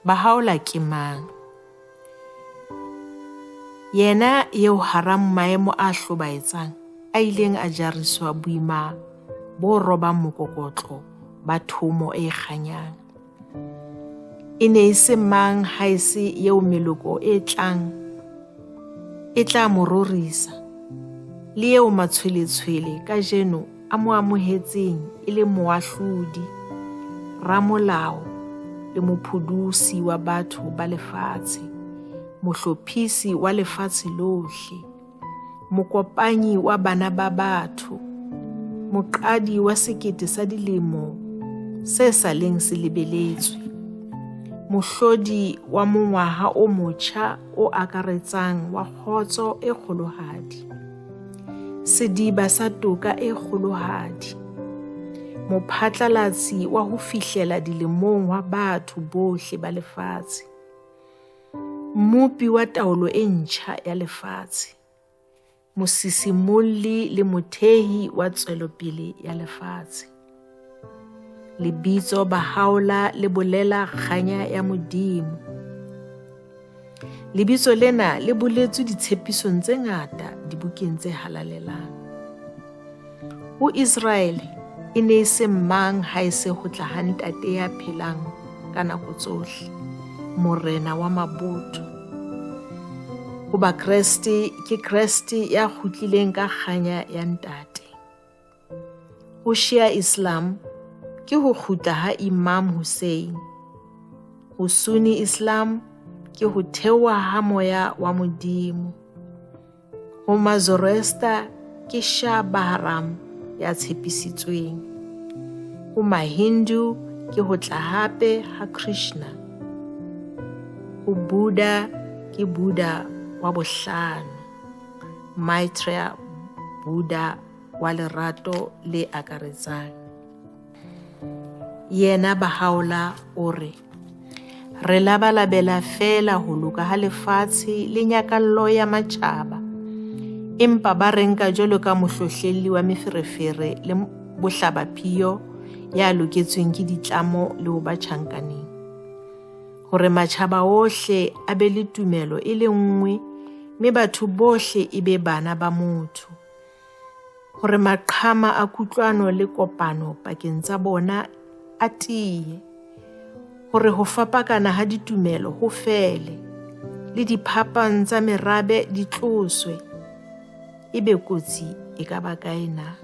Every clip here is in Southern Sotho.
Bahaola ke mang? Yena eo hara maemo a hlobaetsang a ileng a jariswa boima bo robang mokokotlo ba thomo e kganyang. E ne e se mang ha e se eo meloko e tla mo rorisa, le eo matshweletshwele kajeno a mo amohetseng e le moahlodi, ramolao le mophudusi wa batho ba lefatshe, mohlophisi wa lefatshe lohle, mokopanyi wa bana ba batho, moqadi wa sekete sa dilemo se saleng se lebeletswe, mohlodi wa mongwaha o motjha o akaretsang wa kgotso e kgolohadi, sediba sa toka e kgolohadi, mophatlalatsi wa ho fihlela dilemong wa batho bohle ba lefatshe, mmupi wa taolo e ntjha ya lefatshe, mosisimolli le mothehi wa tswelopele ya lefatshe. Lebitso Bahaola le bolela kganya ya Modimo. Lebitso lena le boletswe ditshepisong tse ngata dibukeng tse halalelang. Ho Israel e ne se mang ha e se ho tla ha ntate ya phelang ka nako tsohle, morena wa mabotho. Ho ba Kreste ke Kreste ya kgutlileng ka kganya ya ntate. Ho Shia Islam ke ho kgutla ha Imam Hussein. Ho Sunni Islam ke ho thewa ha moya wa Modimo. Ho Mazoroaster ke Shah Bahram ya tshepisitsweng. Ho Mahindu ke ho tla hape ha Krishna. Ho Buddha ke Buddha wa bohlano, Maitreya Buddha wa lerato le akaretsang. Yena Bahaola o re, re labalabela fela ho loka ha lefatshe le nyakallo ya matjhaba, empa ba re nka jwalo ka mohlohlelli wa meferefere le bohlabaphio ya loketsweng ke ditlamo le ho ba tjhankaneng, hore matjhaba ohle a be le tumelo e le nngwe, mme batho bohle e be bana ba motho, hore maqhama a kutlwano le kopano pakeng tsa bona a tiye, hore ho fapakana ha ditumelo ho fele, le diphapang tsa merabe di tloswe, ebe kotsi e ka ba kae na?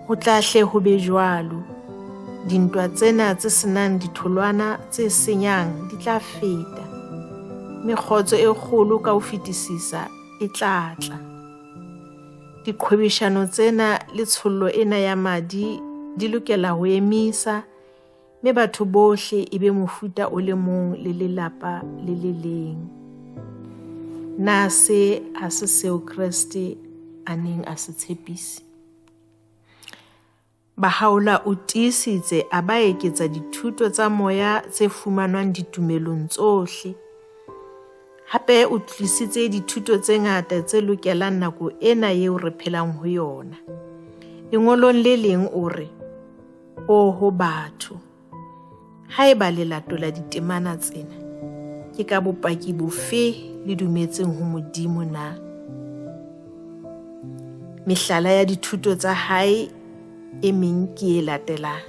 Ho tlahle ho be jwalo, dintwa tsena tse senang ditholwana tse senyang di tla feta, mekgotso e kgolo ka ho fetisisa e tla tla. Diqhwebeshano tsena le tshollo ena ya madi di lokela ho emisa, mme batho bohle e be mofuta o le mong le lelapa le le leng. Na se ha se seo Kreste a neng a se tshepise? Bahaola o tiisitse a ba eketsa dithuto tsa moya tse fumanwang ditumelong tsohle. Hape o tlisitse dithuto tse ngata tse lokelang nako ena eo re phelang ho yona. Lengolong le leng o re, o ho batho, haeba le latola ditemana tsena, ke ka bopaki bofe le dumetseng ho Modimo na? Mehlala ya dithuto tsa hae e meng ke e latelang.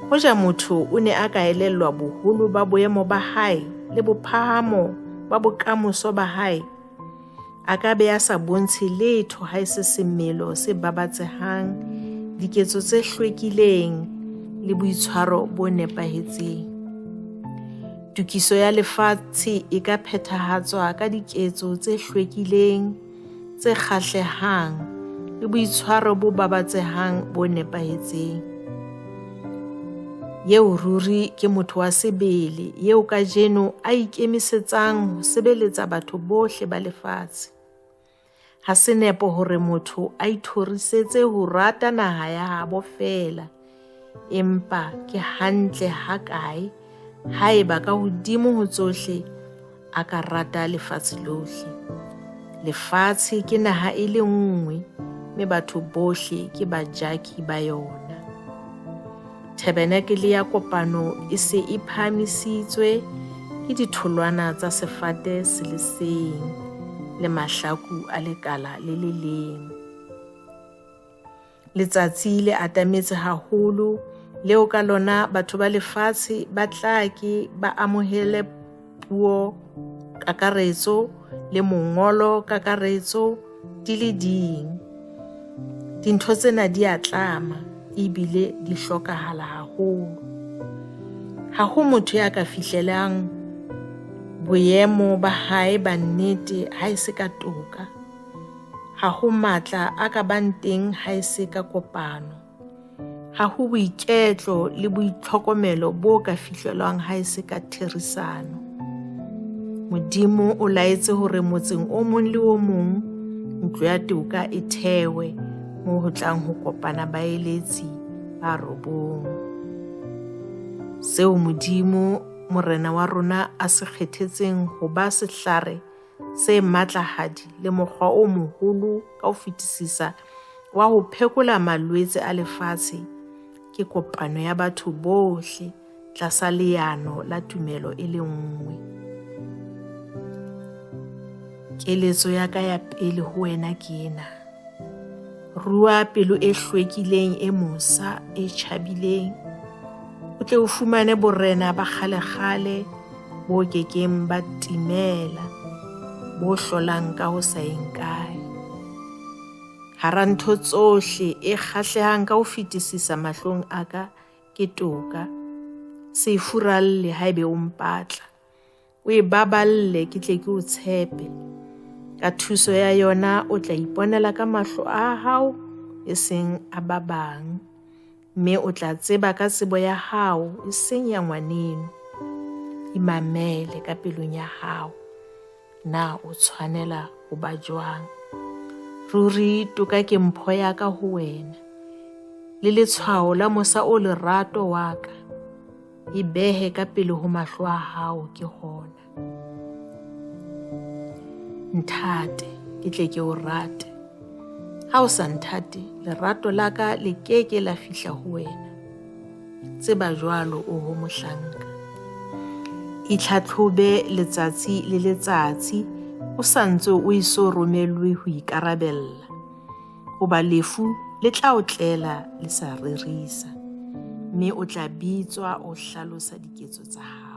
Hoja motho o ne a ka elellwa boholo ba boemo ba hae le bophahamo ba bokamoso ba hae, a ka be a sa bontshe letho ha e se semelo se babatsehang, diketso tse hlwekileng le boitshwaro bo nepahetseng. Tokiso ya lefatshe e ka phethahatswa ka diketso tse hlwekileng, tse kgahlehang le boitshwaro bo babatsehang bo nepahetseng. Yeo ruri ke motho wa sebele, yeo kajeno a ikemisetsang ho sebeletsa batho bohle ba lefatshe. Ha se nepo hore motho a ithorisetse ho rata naha ya habo fela, empa ke hantle hakae haeba ka hodimo ho tsohle a ka rata lefatshe lohle. Lefatshe ke naha e le nngwe, mme batho bohle ke bajaki ba yona. Tabernacle ya kopano e se e phahamisitswe ke ditholwana tsa sefate se le seng le mahlaku a lekala le le leng. Letsatsi le atametse haholo leo ka lona batho ba lefatshe ba tla ke ba amohele puo kakaretso le mongolo kakaretso di le ding. Dintho tsena di a tlama ebile di hlokahala haholo. Ha ho motho ya ka fihlelang boemo ba hae ba nnete ha e se ka toka. Ha ho matla a ka bang teng ha e se ka kopano. Ha ho boiketlo le boitlhokomelo bo ka fihlelwang ha e se ka therisano. Modimo o laetse hore motseng o mong le o mong ntlo ya toka e thewe moo ho tlang ho kopana baeletsi ba 9. Seo Modimo Morena wa rona a se kgethetseng ho ba sehlare se matlahadi le mokgwa o moholo ka ho fetisisa wa ho phekola malwetse a lefatshe ke kopano ya batho bohle tlasa leano la tumelo e le nngwe. Keletso ya ka ya pele ho wena ke ena: rua pelo e hlwekileng e mosa e tjhabileng, o tle o fumane borena ba kgalekgale bo kekeng ba timela, bo hlolang ka ho sa eng kae. Hara ntho tsohle e kgahlehang ka ho fetisisa mahlong a ka ke toka. Se e furalle haebe o mpatla, o e baballe ke tle ke o tshepe. Ka thuso ya yona o tla iponela ka mahlo a hao e seng a ba bang, mme o tla tseba ka tsebo ya hao e seng ya ngwaneno. Imamele ka pelong ya hao, na o tshwanela ho ba jwang? Ruri toka ke mpho ya ka ho wena, le letshwao la mosa o lerato wa ka. E behe ka pele ho mahlo a hao ke hona. Nthate ke tle ke o rate. Ha o sa nthate, lerato la ka le keke la fihla ho wena. Tseba jwalo o ho mohlanka. Itlhatlhobe letsatsi le letsatsi o sa ntse o iso romelwe ho ikarabella, hoba lefu le tla o tlela le sa rerisa, mme o tla bitswa o hlalosa diketso tsa hao.